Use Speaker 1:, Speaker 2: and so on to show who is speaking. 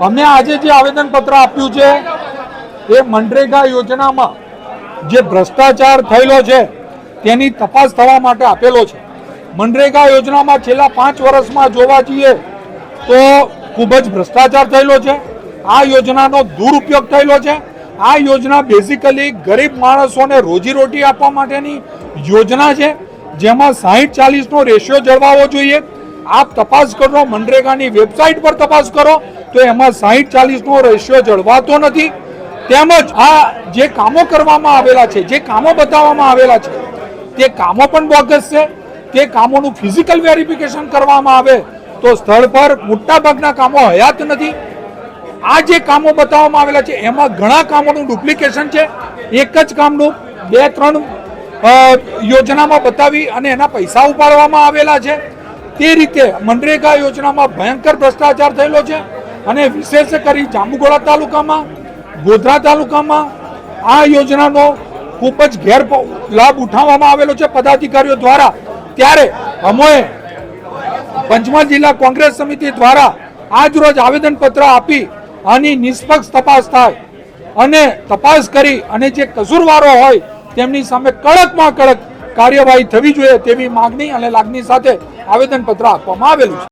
Speaker 1: અમે આજે જે આવેદનપત્ર આપ્યું છે એ મનરેગા યોજનામાં જે ભ્રષ્ટાચાર થયેલો છે તેની તપાસ થવા માટે આપેલો છે। મનરેગા યોજનામાં છેલ્લા 5 વર્ષમાં જોવા જઈએ તો ખૂબ જ ભ્રષ્ટાચાર થયેલો છે। આ યોજનાનો દુરુપયોગ થયેલો છે। આ યોજના બેઝિકલી ગરીબ માણસોને રોજીરોટી આપવા માટેની યોજના છે, જેમાં 60-40 નો રેશિયો જળવાવો જોઈએ। આપ તપાસ કરો, મનરેગાની વેબસાઇટ પર તપાસ કરો તો એમાં 60-40 નો રેશિયો જળવાતો નથી। તેમજ આ જે કામો કરવામાં આવેલા છે, જે કામો બતાવવામાં આવેલા છે તે કામો પણ બોગસ છે। તે કામોનું ફિઝિકલ વેરિફિકેશન કરવામાં આવે તો સ્થળ પર મોટાભાગના કામો હયાત નથી। આ જે કામો બતાવવામાં આવેલા છે એમાં ઘણા કામોનું ડુપ્લિકેશન છે। એક જ કામનું 2-3 યોજનામાં બતાવી અને એના પૈસા ઉપાડવામાં આવેલા છે। તે રીતે મનરેગા યોજનામાં ભયંકર ભ્રષ્ટાચાર થયેલો છે અને વિશેષ કરી જાંબુઘોડા તાલુકામાં, ગોધરા તાલુકામાં આ યોજનાનો ખૂબ જ ગેરલાભ ઉઠાવવામાં આવેલો છે પદાધિકારીઓ દ્વારા। ત્યારે અમે પંચમહાલ જિલ્લા કોંગ્રેસ સમિતિ દ્વારા આજ રોજ આવેદનપત્ર આપી આની નિષ્પક્ષ તપાસ થાય અને તપાસ કરી અને જે કસૂરવારો હોય તેમની સામે કડકમાં કડક કાર્યવાહી થવી જોઈએ તેવી માંગણી અને લાગણી સાથે આવેદનપત્ર આપવામાં આવેલું છે।